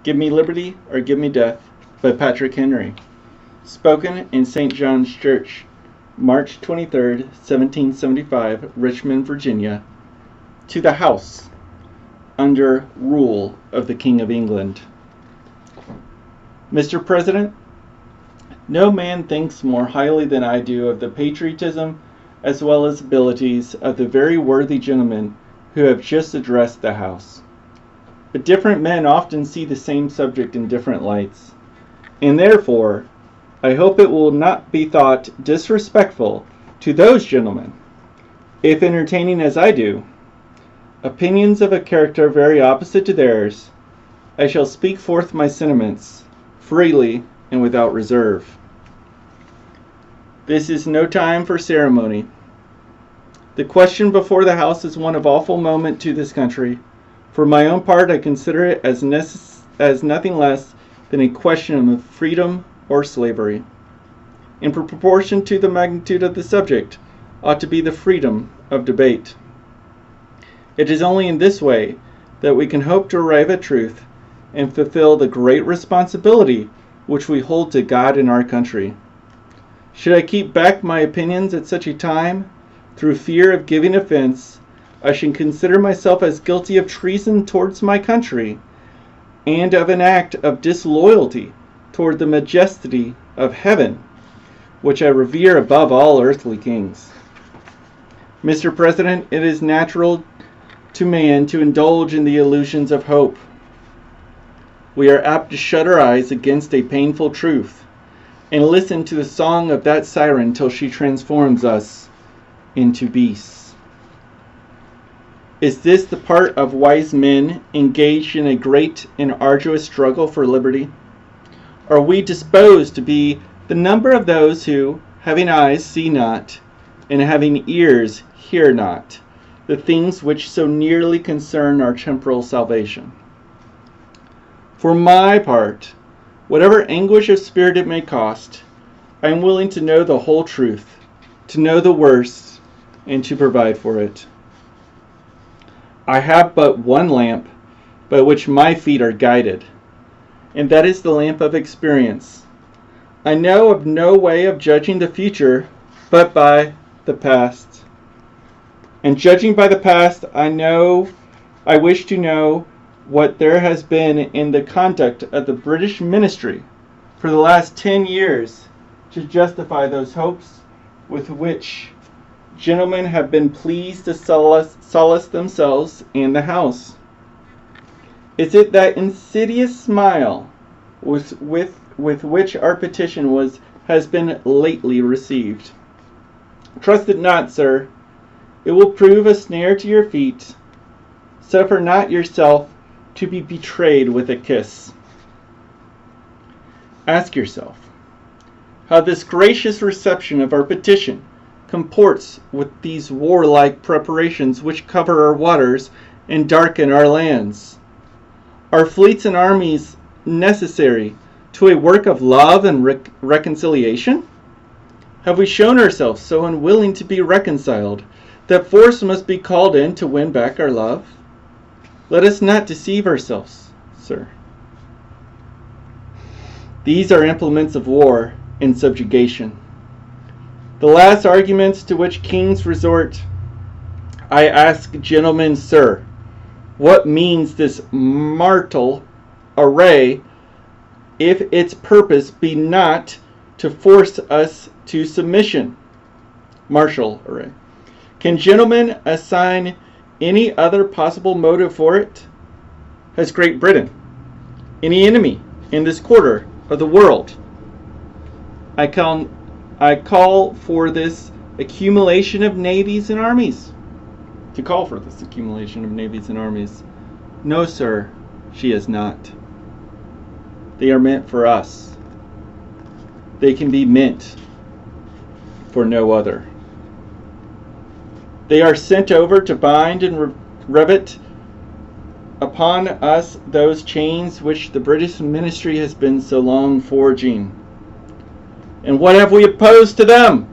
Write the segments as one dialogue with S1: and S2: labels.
S1: Give Me Liberty or Give Me Death by Patrick Henry. Spoken in St. John's Church, March 23, 1775, Richmond, Virginia, to the House, under rule of the King of England. Mr. President, no man thinks more highly than I do of the patriotism as well as abilities of the very worthy gentlemen who have just addressed the House. But different men often see the same subject in different lights, and therefore I hope it will not be thought disrespectful to those gentlemen, if entertaining as I do opinions of a character very opposite to theirs, I shall speak forth my sentiments freely and without reserve. This is no time for ceremony. The question before the House is one of awful moment to this country. For my own part, I consider it as nothing less than a question of freedom or slavery. In proportion to the magnitude of the subject, ought to be the freedom of debate. It is only in this way that we can hope to arrive at truth and fulfill the great responsibility which we hold to God and our country. Should I keep back my opinions at such a time, through fear of giving offense, I should consider myself as guilty of treason towards my country, and of an act of disloyalty toward the majesty of heaven, which I revere above all earthly kings. Mr. President, it is natural to man to indulge in the illusions of hope. We are apt to shut our eyes against a painful truth, and listen to the song of that siren till she transforms us into beasts. Is this the part of wise men engaged in a great and arduous struggle for liberty? Are we disposed to be the number of those who, having eyes, see not, and having ears, hear not, the things which so nearly concern our temporal salvation? For my part, whatever anguish of spirit it may cost, I am willing to know the whole truth, to know the worst, and to provide for it. I have but one lamp by which my feet are guided, and that is the lamp of experience. I know of no way of judging the future but by the past. And judging by the past, I wish to know what there has been in the conduct of the British ministry for the last 10 years to justify those hopes with which gentlemen have been pleased to solace themselves and the House. Is it that insidious smile with which our petition has been lately received? Trust it not, sir. It will prove a snare to your feet. Suffer not yourself to be betrayed with a kiss. Ask yourself how this gracious reception of our petition comports with these warlike preparations which cover our waters and darken our lands. Are fleets and armies necessary to a work of love and reconciliation? Have we shown ourselves so unwilling to be reconciled that force must be called in to win back our love? Let us not deceive ourselves, sir. These are implements of war and subjugation. The last arguments to which kings resort. I ask gentlemen, sir, what means this martial array if its purpose be not to force us to submission? Martial array. Can gentlemen assign any other possible motive for it? Has Great Britain any enemy in this quarter of the world? I call for this accumulation of navies and armies. No, sir, she is not. They are meant for us. They can be meant for no other. They are sent over to bind and rivet upon us those chains which the British ministry has been so long forging. And what have we opposed to them?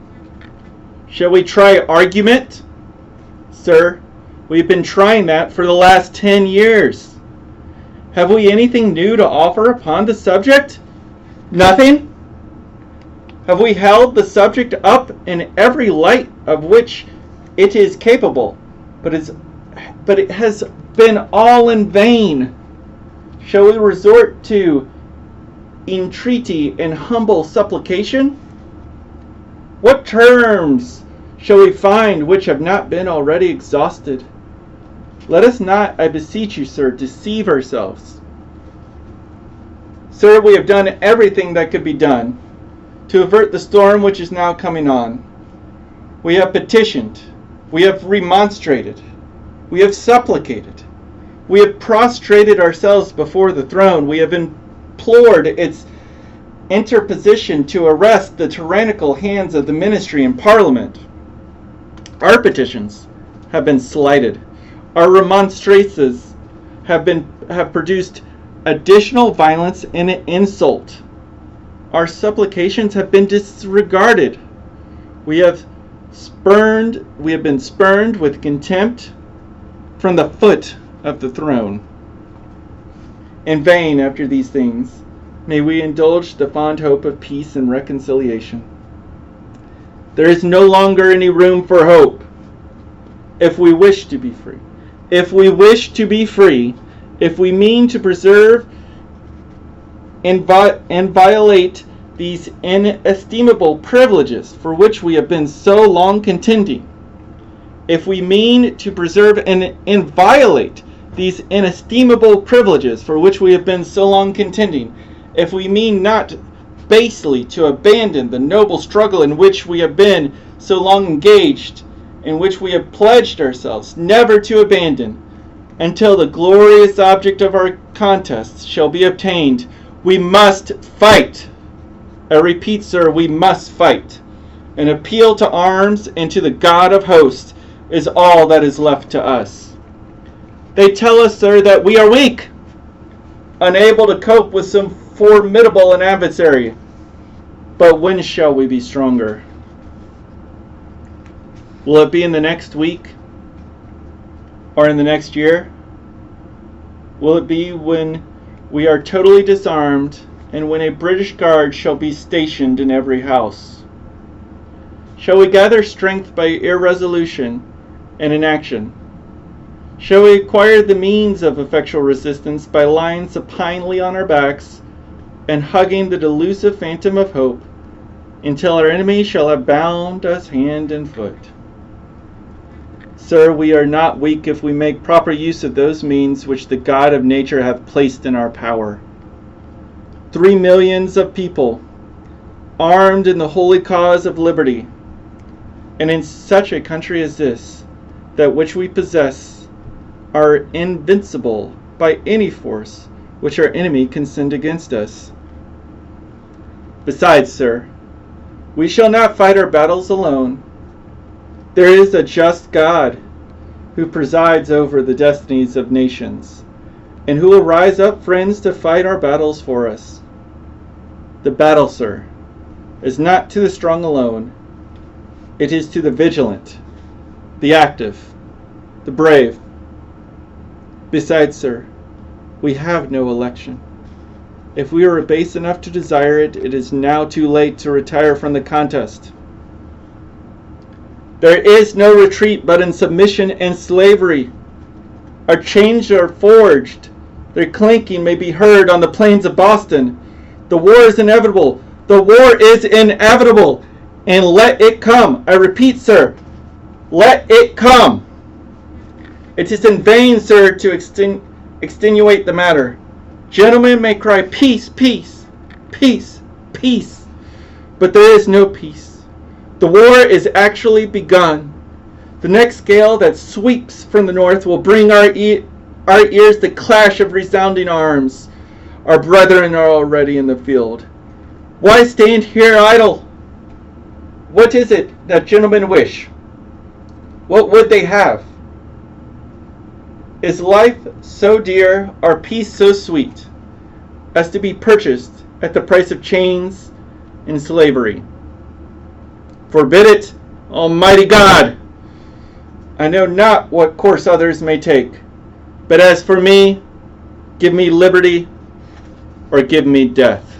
S1: Shall we try argument? Sir, we've been trying that for the last 10 years. Have we anything new to offer upon the subject? Nothing? Have we held the subject up in every light of which it is capable, but it has been all in vain? Shall we resort to entreaty and humble supplication? What terms shall we find which have not been already exhausted? Let us not, I beseech you, sir, deceive ourselves. Sir, we have done everything that could be done to avert the storm which is now coming on. We have petitioned, we have remonstrated, we have supplicated, we have prostrated ourselves before the throne, we have implored its interposition to arrest the tyrannical hands of the ministry and parliament. Our petitions have been slighted. Our remonstrances have produced additional violence and insult. Our supplications have been disregarded. We have been spurned with contempt from the foot of the throne. In vain, after these things, may we indulge the fond hope of peace and reconciliation. There is no longer any room for hope if we wish to be free. If we wish to be free, if we mean to preserve and violate these inestimable privileges for which we have been so long contending, if we mean to preserve and inviolate these inestimable privileges for which we have been so long contending, if we mean not basely to abandon the noble struggle in which we have been so long engaged, in which we have pledged ourselves never to abandon, until the glorious object of our contests shall be obtained, we must fight. I repeat, sir, we must fight. An appeal to arms and to the God of hosts is all that is left to us. They tell us, sir, that we are weak, unable to cope with so formidable an adversary. But when shall we be stronger? Will it be in the next week? Or in the next year? Will it be when we are totally disarmed and when a British guard shall be stationed in every house? Shall we gather strength by irresolution and inaction? Shall we acquire the means of effectual resistance by lying supinely on our backs and hugging the delusive phantom of hope until our enemy shall have bound us hand and foot? Sir, we are not weak if we make proper use of those means which the God of nature hath placed in our power. 3 millions of people, armed in the holy cause of liberty, and in such a country as this, that which we possess, are invincible by any force which our enemy can send against us. Besides, sir, we shall not fight our battles alone. There is a just God who presides over the destinies of nations, and who will rise up friends to fight our battles for us. The battle, sir, is not to the strong alone. It is to the vigilant, the active, the brave. Besides, sir, we have no election. If we are base enough to desire it, it is now too late to retire from the contest. There is no retreat but in submission and slavery. Our chains are forged. Their clinking may be heard on the plains of Boston. The war is inevitable. The war is inevitable. And let it come. I repeat, sir, let it come. It is in vain, sir, to extenuate the matter. Gentlemen may cry, peace, peace, peace, peace. But there is no peace. The war is actually begun. The next gale that sweeps from the north will bring our ears the clash of resounding arms. Our brethren are already in the field. Why stand here idle? What is it that gentlemen wish? What would they have? Is life so dear, or peace so sweet, as to be purchased at the price of chains and slavery? Forbid it, Almighty God! I know not what course others may take, but as for me, Give me liberty or give me death.